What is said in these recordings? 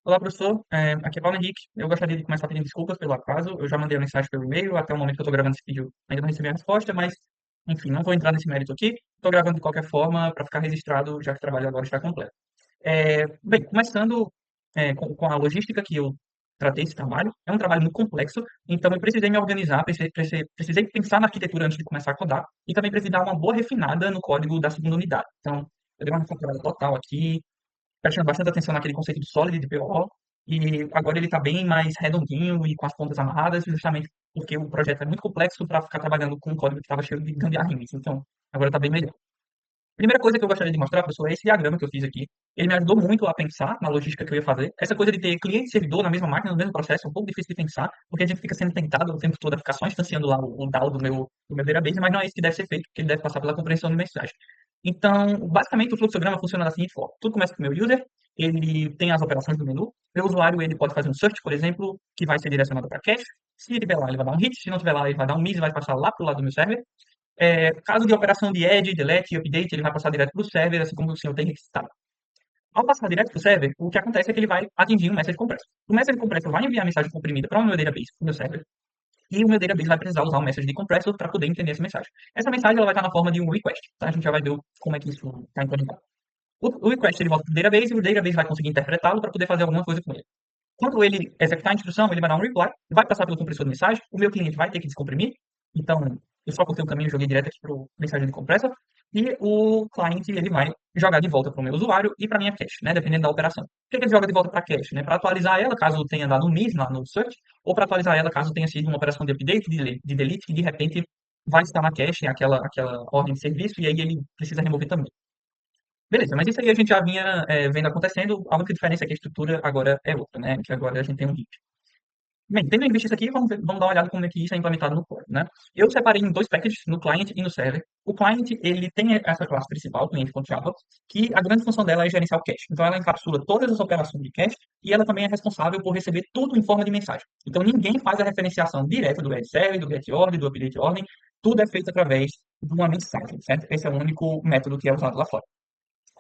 Olá, professor. Aqui é Paulo Henrique. Eu gostaria de começar pedindo desculpas pelo atraso. Eu já mandei a mensagem pelo e-mail. Até o momento que eu estou gravando esse vídeo, ainda não recebi a resposta, mas, enfim, não vou entrar nesse mérito aqui. Estou gravando de qualquer forma para ficar registrado, já que o trabalho agora está completo. Bem, começando com a logística que eu tratei esse trabalho, é um trabalho muito complexo, então eu precisei me organizar, precisei pensar na arquitetura antes de começar a codar, e também precisei dar uma boa refinada no código da segunda unidade. Então, eu dei uma refactorada total aqui, prestando bastante atenção naquele conceito de Solid, de PO, e agora ele está bem mais redondinho e com as pontas amarradas, justamente porque o projeto é muito complexo para ficar trabalhando com um código que estava cheio de gambiarrinhas. Então, agora está bem melhor. Primeira coisa que eu gostaria de mostrar, professor, é esse diagrama que eu fiz aqui. Ele me ajudou muito a pensar na logística que eu ia fazer. Essa coisa de ter cliente e servidor na mesma máquina, no mesmo processo, é um pouco difícil de pensar, porque a gente fica sendo tentado o tempo todo a ficar só instanciando lá o DAO do meu database, mas não é isso que deve ser feito, porque ele deve passar pela compreensão de mensagem. Então, basicamente, o fluxograma funciona da seguinte forma. Tudo começa com o meu user, ele tem as operações do menu. Meu usuário, ele pode fazer um search, por exemplo, que vai ser direcionado para cache. Se ele tiver lá, ele vai dar um hit. Se não tiver lá, ele vai dar um miss e vai passar lá para o lado do meu server. Caso de operação de add, delete e update, ele vai passar direto para o server, assim como o senhor tem requisitado. Ao passar direto para o server, o que acontece é que ele vai atingir um message compressor. O message compressor vai enviar a mensagem comprimida para o meu database, para o meu server, e o meu database vai precisar usar um message de compressor para poder entender essa mensagem. Essa mensagem ela vai estar na forma de um request, tá? A gente já vai ver como é que isso está implementado. O request ele volta para o database e o database vai conseguir interpretá-lo para poder fazer alguma coisa com ele. Quando ele executar a instrução, ele vai dar um reply, vai passar pelo compressor de mensagem, o meu cliente vai ter que descomprimir, então eu só cortei o caminho e joguei direto aqui para o mensagem de compressor, e o cliente ele vai jogar de volta para o meu usuário e para a minha cache, né, dependendo da operação. Por que ele joga de volta para a cache? Né, para atualizar ela, caso tenha dado um miss lá no search, ou para atualizar ela, caso tenha sido uma operação de update, de delete, que de repente vai estar na cache aquela ordem de serviço, e aí ele precisa remover também. Beleza, mas isso aí a gente já vinha vendo acontecendo, a única diferença é que a estrutura agora é outra, né? Que agora a gente tem um heap. Bem, tendo em vista isso aqui, vamos dar uma olhada como é que isso é implementado no código, né? Eu separei em dois packages, no client e no server. O client, ele tem essa classe principal, cliente.java, que a grande função dela é gerenciar o cache. Então, ela encapsula todas as operações de cache e ela também é responsável por receber tudo em forma de mensagem. Então, ninguém faz a referenciação direta do getServe, do getOrder, do updateOrder. Tudo é feito através de uma mensagem, certo? Esse é o único método que é usado lá fora.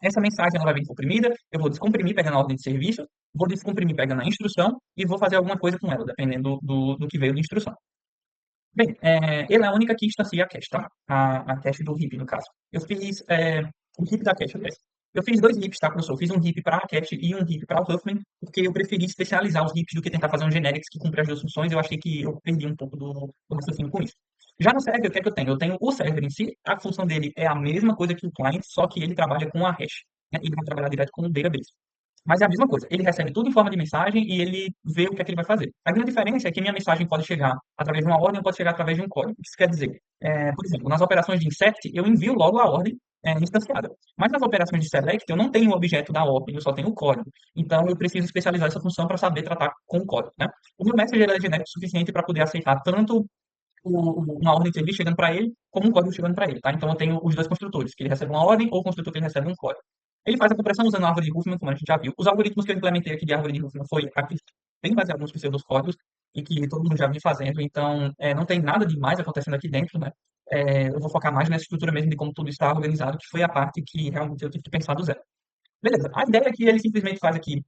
Essa mensagem ela vai vir comprimida, eu vou descomprimir pegando a ordem de serviço, vou descomprimir pegando a instrução e vou fazer alguma coisa com ela, dependendo do que veio de instrução. Bem, ele é a única que instancia a cache, tá? A cache do heap, no caso. Eu fiz o heap da cache, aliás. Eu fiz dois heaps, tá, professor? Eu fiz um heap para a cache e um heap para o Huffman, porque eu preferi especializar os heaps do que tentar fazer um generics que cumpre as duas funções. Eu achei que eu perdi um pouco do raciocínio com isso. Já no server, o que é que eu tenho? Eu tenho o server em si, a função dele é a mesma coisa que o client, só que ele trabalha com a hash, né? Ele vai trabalhar direto com o database. Mas é a mesma coisa, ele recebe tudo em forma de mensagem e ele vê o que é que ele vai fazer. A grande diferença é que minha mensagem pode chegar através de uma ordem ou pode chegar através de um código. O que isso quer dizer? Por exemplo, nas operações de insert, eu envio logo a ordem instanciada. Mas nas operações de select, eu não tenho o objeto da ordem, eu só tenho o código. Então, eu preciso especializar essa função para saber tratar com o código, né? O meu messenger é genérico o suficiente para poder aceitar tanto uma ordem de serviço chegando para ele, como um código chegando para ele, tá? Então eu tenho os dois construtores, que ele recebe uma ordem ou o construtor que ele recebe um código. Ele faz a compressão usando a árvore de Huffman, como a gente já viu. Os algoritmos que eu implementei aqui de árvore de Huffman foi bem baseado nos pseudocódigos e que todo mundo já vinha fazendo, então não tem nada de mais acontecendo aqui dentro, né? Eu vou focar mais nessa estrutura mesmo de como tudo está organizado, que foi a parte que realmente eu tive que pensar do zero. Beleza, a ideia é que ele simplesmente faz aqui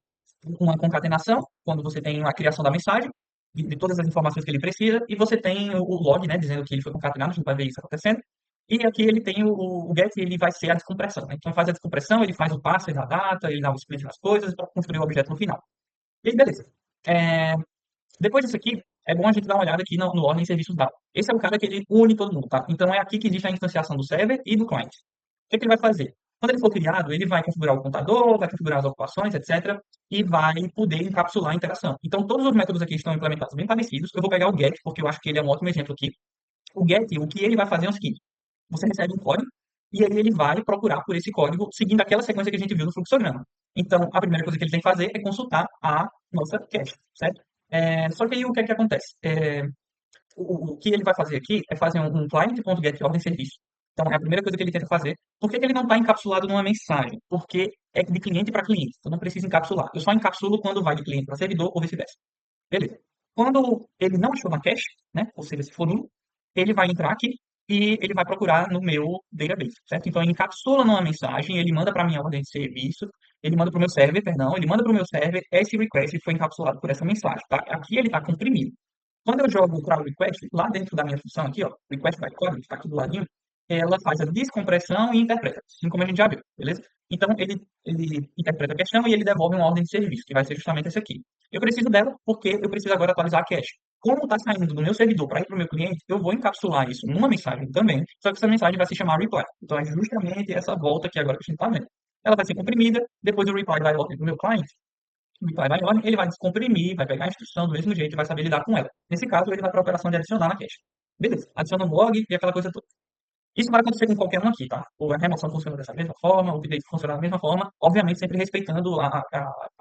uma concatenação, quando você tem a criação da mensagem, de todas as informações que ele precisa, e você tem o log, né, dizendo que ele foi concatenado, a gente vai ver isso acontecendo. E aqui ele tem o get, ele vai ser a descompressão, né? Então faz a descompressão, ele faz o passe da data, ele dá o split das coisas para construir o objeto no final. E aí, beleza. É, Depois disso aqui, é bom a gente dar uma olhada aqui no ordem de serviços dado. Esse é o cara que ele une todo mundo, tá? Então é aqui que existe a instanciação do server e do client. O que, é que ele vai fazer? Quando ele for criado, ele vai configurar o contador, vai configurar as ocupações, etc. E vai poder encapsular a interação. Então, todos os métodos aqui estão implementados bem parecidos. Eu vou pegar o get, porque eu acho que ele é um ótimo exemplo aqui. O get, o que ele vai fazer é o seguinte: você recebe um código, e aí ele vai procurar por esse código seguindo aquela sequência que a gente viu no fluxograma. Então, a primeira coisa que ele tem que fazer é consultar a nossa cache, certo? Só que aí o que é que acontece? O que ele vai fazer aqui é fazer um client.get ordem serviço. Então, é a primeira coisa que ele tenta fazer. Por que que ele não está encapsulado numa mensagem? Porque é de cliente para cliente. Então, não precisa encapsular. Eu só encapsulo quando vai de cliente para servidor ou vice-versa. Beleza. Quando ele não achou uma cache, né? Ou seja, se for nulo, ele vai entrar aqui e ele vai procurar no meu database, certo? Então, ele encapsula numa mensagem, ele manda para a minha ordem de serviço ele manda para o meu server, perdão, ele manda para o meu server, esse request foi encapsulado por essa mensagem, tá? Aqui ele está comprimido. Quando eu jogo o crawl request, lá dentro da minha função aqui, ó, request by code, que está aqui do ladinho, ela faz a descompressão e interpreta, assim como a gente já viu, beleza? Então, ele interpreta a questão e ele devolve uma ordem de serviço, que vai ser justamente essa aqui. Eu preciso dela porque eu preciso agora atualizar a cache. Como está saindo do meu servidor para ir para o meu cliente, eu vou encapsular isso numa mensagem também, só que essa mensagem vai se chamar reply. Então, é justamente essa volta aqui agora que a gente está vendo. Ela vai ser comprimida, depois o reply vai voltar para o meu cliente, o reply vai embora, ele vai descomprimir, vai pegar a instrução do mesmo jeito e vai saber lidar com ela. Nesse caso, ele vai para a operação de adicionar na cache. Beleza, adiciona no log e aquela coisa toda. Isso vai acontecer com qualquer um aqui, tá? A remoção funciona dessa mesma forma, o update funciona da mesma forma, obviamente sempre respeitando a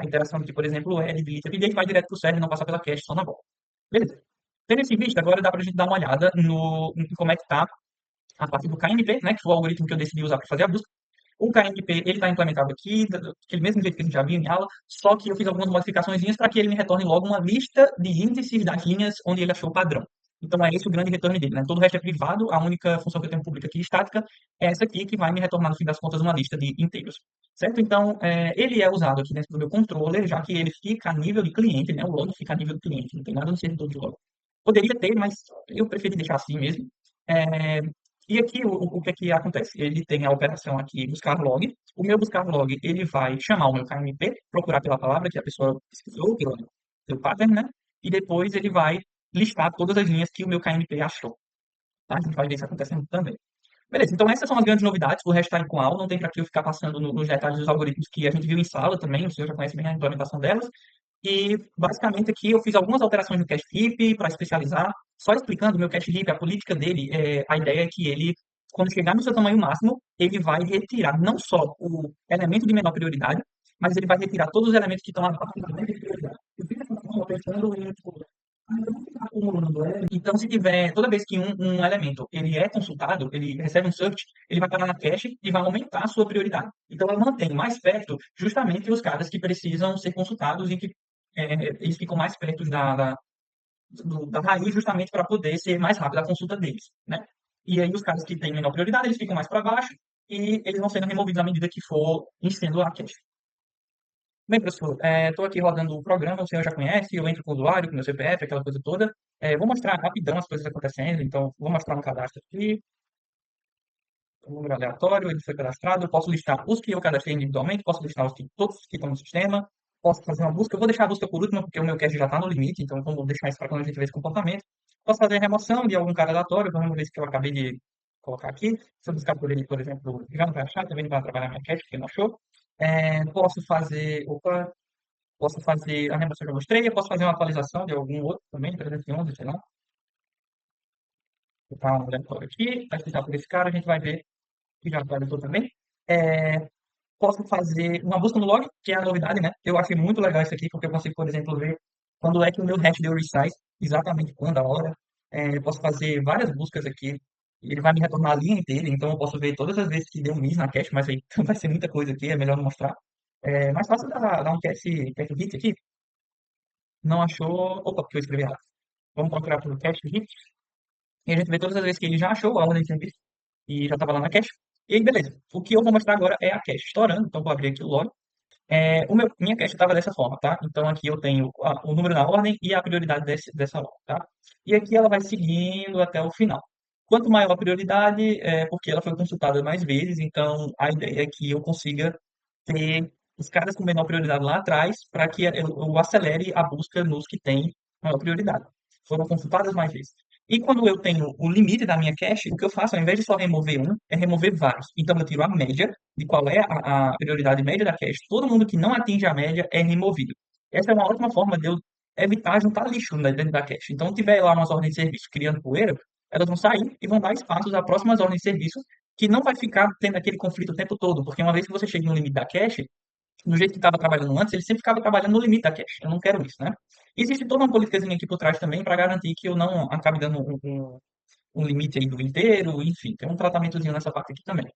interação de, por exemplo, o add, delete, update vai direto para o server e não passa pela cache, só na volta. Beleza. Tendo isso em vista, agora dá para a gente dar uma olhada em como é que está a parte do KNP, né, que foi o algoritmo que eu decidi usar para fazer a busca. O KNP, ele está implementado aqui, daquele mesmo jeito que a gente já viu em aula, só que eu fiz algumas modificações para que ele me retorne logo uma lista de índices das linhas onde ele achou o padrão. Então é esse o grande retorno dele, né? Todo o resto é privado, a única função que eu tenho pública aqui, estática, é essa aqui, que vai me retornar, no fim das contas, uma lista de inteiros. Certo? Então, ele é usado aqui dentro do meu controller, já que ele fica a nível de cliente, né? O log fica a nível de cliente, não tem nada no servidor de log. Poderia ter, mas eu preferi deixar assim mesmo. É, e aqui o que é que acontece? Ele tem a operação aqui buscar log. O meu buscar log, ele vai chamar o meu KMP, procurar pela palavra que a pessoa pesquisou, pelo pattern, né? E depois ele vai listar todas as linhas que o meu KMP achou. Tá? A gente vai ver isso acontecendo também. Beleza, então essas são as grandes novidades. O resto está igual, não tem para que eu ficar passando nos detalhes dos algoritmos que a gente viu em sala também, o senhor já conhece bem a implementação delas. E basicamente aqui eu fiz algumas alterações no cache heap para especializar, só explicando o meu cache heap, a política dele, a ideia é que ele, quando chegar no seu tamanho máximo, ele vai retirar não só o elemento de menor prioridade, mas ele vai retirar todos os elementos que estão abaixo da média de prioridade. Eu fiz essa forma pensando em, tipo, não ficar acumulando elemento. Então, se tiver, toda vez que um elemento ele é consultado, ele recebe um search, ele vai parar na cache e vai aumentar a sua prioridade. Então, ela mantém mais perto justamente os caras que precisam ser consultados e que eles ficam mais perto da raiz justamente para poder ser mais rápida a consulta deles, né? E aí os caras que têm menor prioridade, eles ficam mais para baixo e eles vão sendo removidos à medida que for enchendo a cache. Bem, professor, estou aqui rodando o programa, o senhor já conhece, eu entro com o usuário, com o meu CPF, aquela coisa toda. Vou mostrar rapidão as coisas acontecendo, então vou mostrar um cadastro aqui, um número aleatório, ele foi cadastrado, eu posso listar os que eu cadastrei individualmente, posso listar todos que estão no sistema, posso fazer uma busca, eu vou deixar a busca por último, porque o meu cache já está no limite, então vamos deixar isso para quando a gente ver esse comportamento. Posso fazer a remoção de algum cara aleatório, vamos ver esse que eu acabei de colocar aqui. Se eu buscar por ele, por exemplo, já não vai achar, também não vai trabalhar minha cache, porque não achou. Posso fazer, opa, posso fazer a remoção que eu mostrei, eu posso fazer uma atualização de algum outro também, 311, sei lá. Vou botar um aleatório aqui, vai explicar por esse cara, a gente vai ver que já atualizou também. É, posso fazer uma busca no log, que é a novidade, né? Eu achei muito legal isso aqui, porque eu consigo, por exemplo, ver quando é que o meu hash deu resize, exatamente quando, a hora. Eu posso fazer várias buscas aqui, e ele vai me retornar a linha inteira, então eu posso ver todas as vezes que deu um miss na cache, mas aí vai ser muita coisa aqui, é melhor não mostrar. Mais fácil dar um cache hit aqui. Não achou. Opa, porque eu escrevi errado. Vamos procurar pelo cache hit. E a gente vê todas as vezes que ele já achou a ordem de serviço e já estava lá na cache. E aí, beleza. O que eu vou mostrar agora é a cache estourando. Então, vou abrir aqui o log. Minha cache estava dessa forma, tá? Então, aqui eu tenho o número na ordem e a prioridade dessa ordem, tá? E aqui ela vai seguindo até o final. Quanto maior a prioridade, porque ela foi consultada mais vezes, então a ideia é que eu consiga ter os caras com menor prioridade lá atrás para que eu acelere a busca nos que têm maior prioridade. Foram consultadas mais vezes. E quando eu tenho o limite da minha cache, o que eu faço, ao invés de só remover um, é remover vários. Então eu tiro a média de qual é a prioridade média da cache. Todo mundo que não atinge a média é removido. Essa é uma ótima forma de eu evitar juntar lixo, né, dentro da cache. Então, se tiver lá umas ordens de serviço criando poeira, elas vão sair e vão dar espaços a próximas ordens de serviço que não vai ficar tendo aquele conflito o tempo todo, porque uma vez que você chega no limite da cache, do jeito que estava trabalhando antes, ele sempre ficava trabalhando no limite da cache. Eu não quero isso, né? Existe toda uma politicazinha aqui por trás também para garantir que eu não acabe dando um limite aí do inteiro, enfim, tem um tratamentozinho nessa parte aqui também.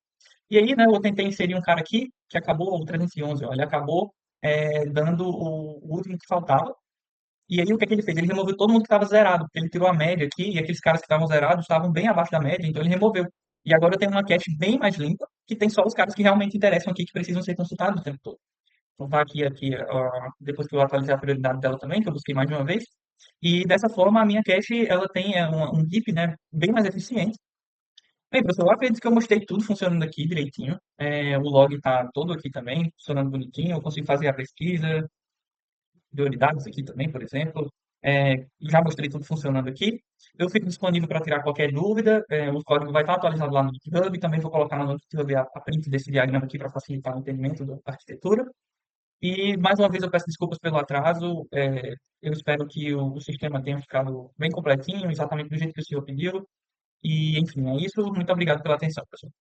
E aí, né, eu tentei inserir um cara aqui que acabou, o 311, ó, ele acabou dando o último que faltava. E aí, o que é que ele fez? Ele removeu todo mundo que estava zerado, porque ele tirou a média aqui, e aqueles caras que estavam zerados estavam bem abaixo da média, então ele removeu. E agora eu tenho uma cache bem mais limpa, que tem só os caras que realmente interessam aqui, que precisam ser consultados o tempo todo. salvar depois que eu atualizei a prioridade dela também, que eu busquei mais de uma vez. E dessa forma, a minha cache, ela tem um keep, né, bem mais eficiente. Bem, professor, eu acredito que eu mostrei tudo funcionando aqui direitinho. O log está todo aqui também, funcionando bonitinho. Eu consigo fazer a pesquisa, prioridades aqui também, por exemplo. Já mostrei tudo funcionando aqui. Eu fico disponível para tirar qualquer dúvida. O código vai estar atualizado lá no GitHub. Também vou colocar lá no GitHub a print desse diagrama aqui para facilitar o entendimento da arquitetura. E, mais uma vez, eu peço desculpas pelo atraso. Eu espero que o sistema tenha ficado bem completinho, exatamente do jeito que o senhor pediu. E, enfim, é isso. Muito obrigado pela atenção, pessoal.